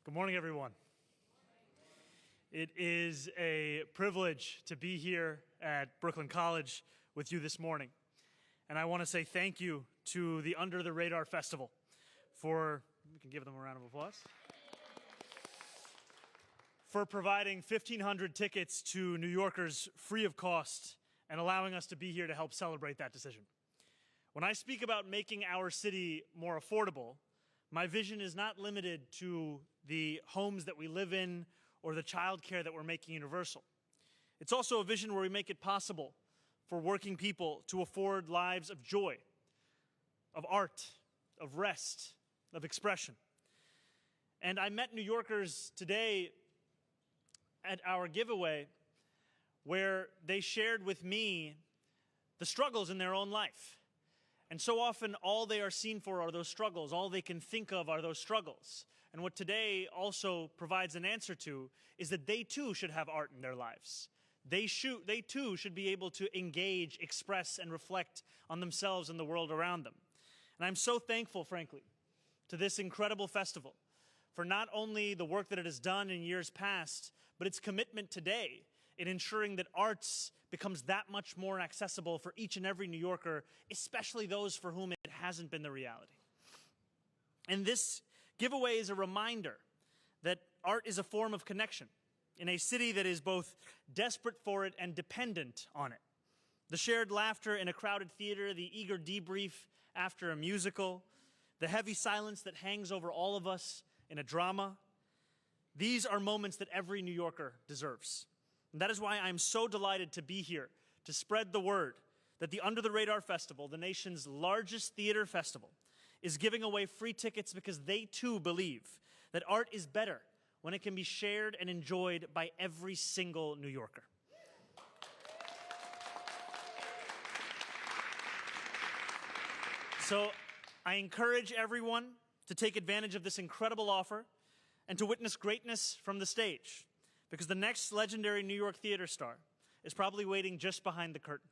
Good morning, everyone. It is a privilege to be here at Brooklyn College with you this morning. And I want to say thank you to the Under the Radar Festival for, we can give them a round of applause, for providing 1,500 tickets to New Yorkers free of cost and allowing us to be here to help celebrate that decision. When I speak about making our city more affordable, my vision is not limited to the homes that we live in or the childcare that we're making universal. It's also a vision where we make it possible for working people to afford lives of joy, of art, of rest, of expression. And I met New Yorkers today at our giveaway where they shared with me the struggles in their own life. And so often all they are seen for are those struggles. All they can think of are those struggles. And what today also provides an answer to is that they too should have art in their lives. They too should be able to engage, express, and reflect on themselves and the world around them. And I'm so thankful, frankly, to this incredible festival for not only the work that it has done in years past, but its commitment today in ensuring that arts becomes that much more accessible for each and every New Yorker, especially those for whom it hasn't been the reality. And this giveaway is a reminder that art is a form of connection in a city that is both desperate for it and dependent on it. The shared laughter in a crowded theater, the eager debrief after a musical, the heavy silence that hangs over all of us in a drama, these are moments that every New Yorker deserves. And that is why I'm so delighted to be here to spread the word that the Under the Radar Festival, the nation's largest theater festival, is giving away free tickets because they too believe that art is better when it can be shared and enjoyed by every single New Yorker. So I encourage everyone to take advantage of this incredible offer and to witness greatness from the stage, because the next legendary New York theater star is probably waiting just behind the curtain.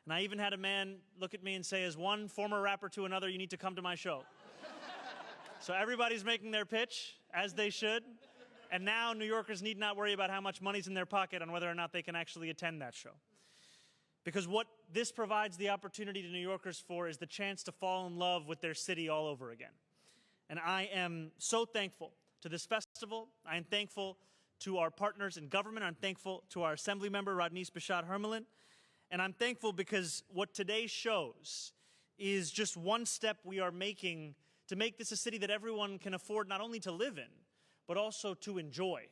And I even had a man look at me and say, as one former rapper to another, you need to come to my show. So everybody's making their pitch, as they should. And now New Yorkers need not worry about how much money's in their pocket on whether or not they can actually attend that show. Because what this provides the opportunity to New Yorkers for is the chance to fall in love with their city all over again. And I am so thankful to this festival. I am thankful to our partners in government. I'm thankful to our Assembly member, Rodneysh Bashad-Hermelin. And I'm thankful because what today shows is just one step we are making to make this a city that everyone can afford not only to live in, but also to enjoy.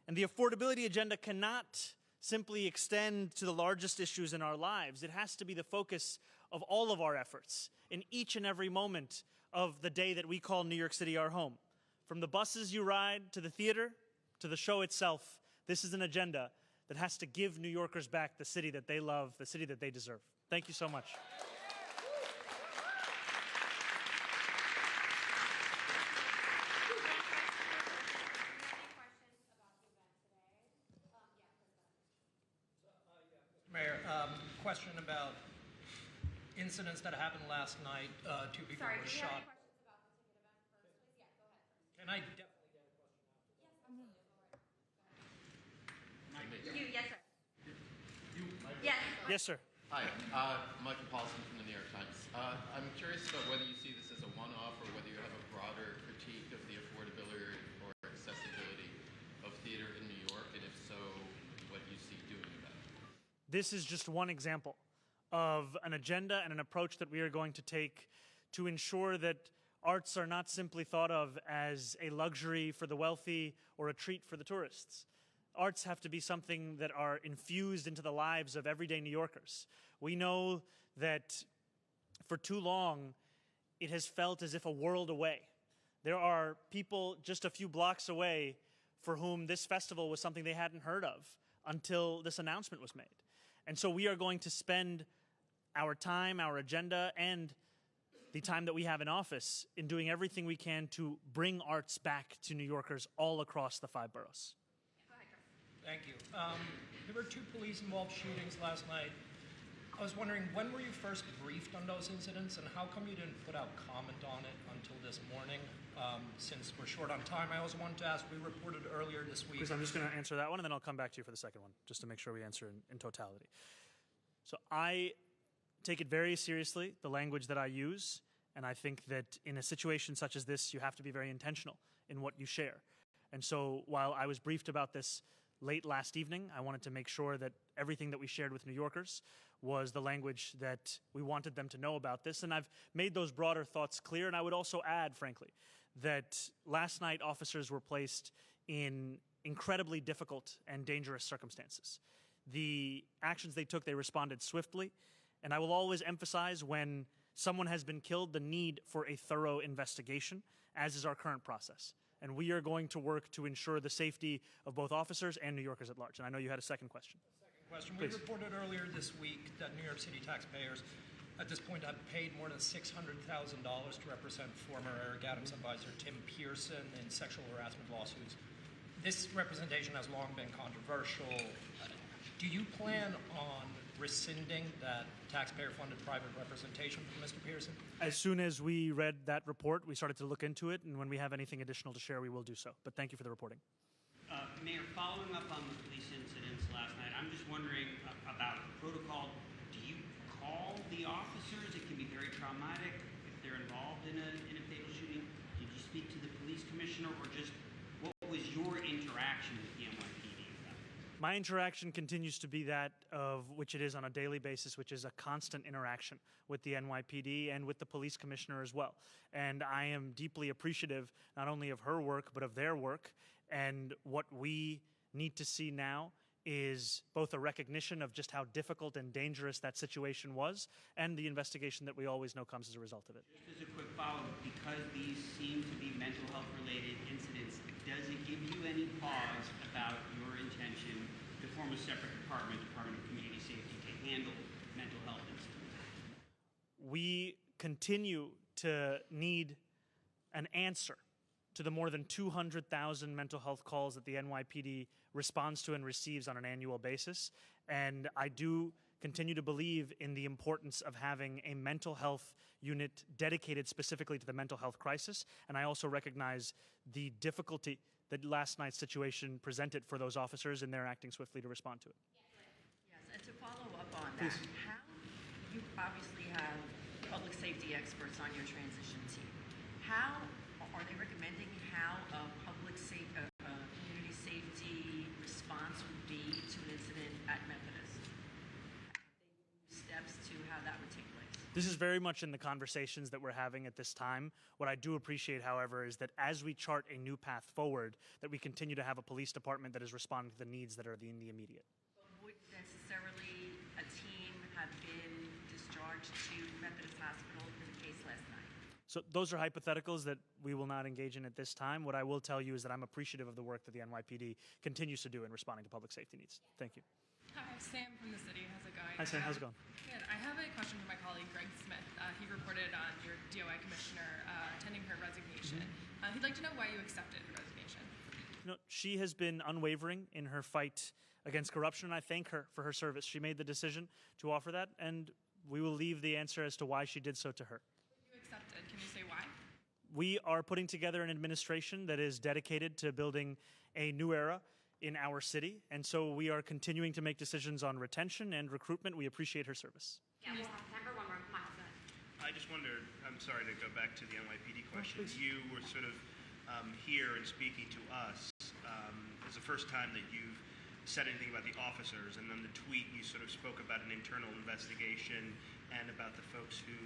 And the affordability agenda cannot simply extend to the largest issues in our lives. It has to be the focus of all of our efforts in each and every moment of the day that we call New York City our home. From the buses you ride to the theater, to the show itself, this is an agenda that has to give New Yorkers back the city that they love, the city that they deserve. Thank you so much. Mayor, question about incidents that happened last night. Two people were shot. Sorry, do you have any questions about the ticket event first, please? Yeah, go ahead first. Can I definitely get a question after that? Yes, absolutely. Go ahead. You, yes, sir. Yes. Yes, sir. Hi, Michael Paulson from the New York Times. I'm curious about whether you see this as a one-off or whether you have a broader critique of the affordability or accessibility of theater in New York, and if so, what you see doing about it. This is just one example of an agenda and an approach that we are going to take to ensure that arts are not simply thought of as a luxury for the wealthy or a treat for the tourists. Arts have to be something that are infused into the lives of everyday New Yorkers. We know that for too long, it has felt as if a world away. There are people just a few blocks away for whom this festival was something they hadn't heard of until this announcement was made. And so we are going to spend our time, our agenda, and the time that we have in office in doing everything we can to bring arts back to New Yorkers all across the 5 boroughs. Thank you. There were 2 police-involved shootings last night. I was wondering, when were you first briefed on those incidents, and how come you didn't put out comment on it until this morning? Since we're short on time, I also wanted to ask, we reported earlier this week... Chris, I'm just going to answer that one, and then I'll come back to you for the second one, just to make sure we answer in totality. So I take it very seriously, the language that I use, and I think that in a situation such as this, you have to be very intentional in what you share. And so while I was briefed about this late last evening, I wanted to make sure that everything that we shared with New Yorkers was the language that we wanted them to know about this. And I've made those broader thoughts clear. And I would also add, frankly, that last night officers were placed in incredibly difficult and dangerous circumstances. The actions they took, they responded swiftly. And I will always emphasize, when someone has been killed, the need for a thorough investigation, as is our current process. And we are going to work to ensure the safety of both officers and New Yorkers at large. And I know you had a second question. Question. Please. We reported earlier this week that New York City taxpayers at this point have paid more than $600,000 to represent former Eric Adams advisor Tim Pearson in sexual harassment lawsuits. This representation has long been controversial. Do you plan on rescinding that taxpayer-funded private representation from Mr. Pearson? As soon as we read that report, we started to look into it, and when we have anything additional to share, we will do so. But thank you for the reporting. Mayor, following up on the police incidents last night, I'm just wondering about protocol. Do you call the officers? It can be very traumatic if they're involved in a fatal shooting. Did you speak to the police commissioner, or just what was your interaction with the NYPD? My interaction continues to be that of which it is on a daily basis, which is a constant interaction with the NYPD and with the police commissioner as well. And I am deeply appreciative not only of her work, but of their work. And what we need to see now is both a recognition of just how difficult and dangerous that situation was, and the investigation that we always know comes as a result of it. Just as a quick follow-up, because these seem to be mental health-related incidents, does it give you any pause about your intention to form a separate department, Department of Community Safety, to handle mental health incidents? We continue to need an answer to the more than 200,000 mental health calls that the NYPD responds to and receives on an annual basis. And I do continue to believe in the importance of having a mental health unit dedicated specifically to the mental health crisis. And I also recognize the difficulty that last night's situation presented for those officers, and they're acting swiftly to respond to it. Yes, and to follow up on that, how you obviously have public safety experts on your transition team. How are they recommending how a community safety response would be to an incident at Methodist? Steps to how that would take place. This is very much in the conversations that we're having at this time. What I do appreciate, however, is that as we chart a new path forward, that we continue to have a police department that is responding to the needs that are in the immediate. But would necessarily a team have been discharged to Methodist Hospital in the case last night? So those are hypotheticals that we will not engage in at this time. What I will tell you is that I'm appreciative of the work that the NYPD continues to do in responding to public safety needs. Thank you. Hi, Sam from the city. How's it going? Hi, Sam. How's it going? Good. I have a question for my colleague, Greg Smith. He reported on your DOI commissioner attending her resignation. He'd like to know why you accepted her resignation. You know, she has been unwavering in her fight against corruption, and I thank her for her service. She made the decision to offer that, and we will leave the answer as to why she did so to her. You accepted. Can you say why? We are putting together an administration that is dedicated to building a new era in our city, and so we are continuing to make decisions on retention and recruitment. We appreciate her service. Yeah, we'll have time for one more. Miles, go ahead. I just wondered, I'm sorry to go back to the NYPD question. You were sort of here and speaking to us. It's the first time that you've said anything about the officers, and then the tweet you sort of spoke about an internal investigation and about the folks who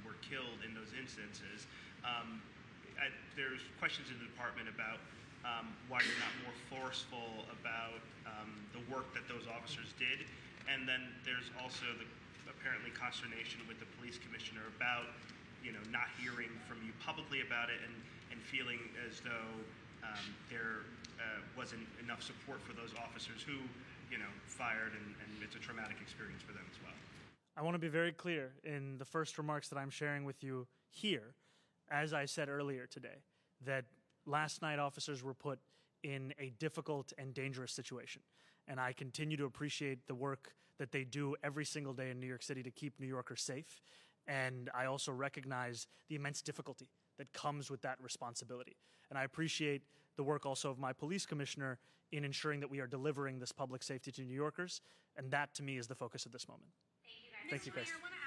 were killed in those instances. There's questions in the department about why you're not more forceful about the work that those officers did. And then there's also the apparently consternation with the police commissioner about, not hearing from you publicly about it and feeling as though there wasn't enough support for those officers who, fired, and it's a traumatic experience for them as well. I want to be very clear in the first remarks that I'm sharing with you here, as I said earlier today, that last night officers were put in a difficult and dangerous situation. And I continue to appreciate the work that they do every single day in New York City to keep New Yorkers safe. And I also recognize the immense difficulty that comes with that responsibility. And I appreciate the work also of my police commissioner in ensuring that we are delivering this public safety to New Yorkers. And that, to me, is the focus of this moment. Thank you guys. Thank you, guys. Mayor, I want to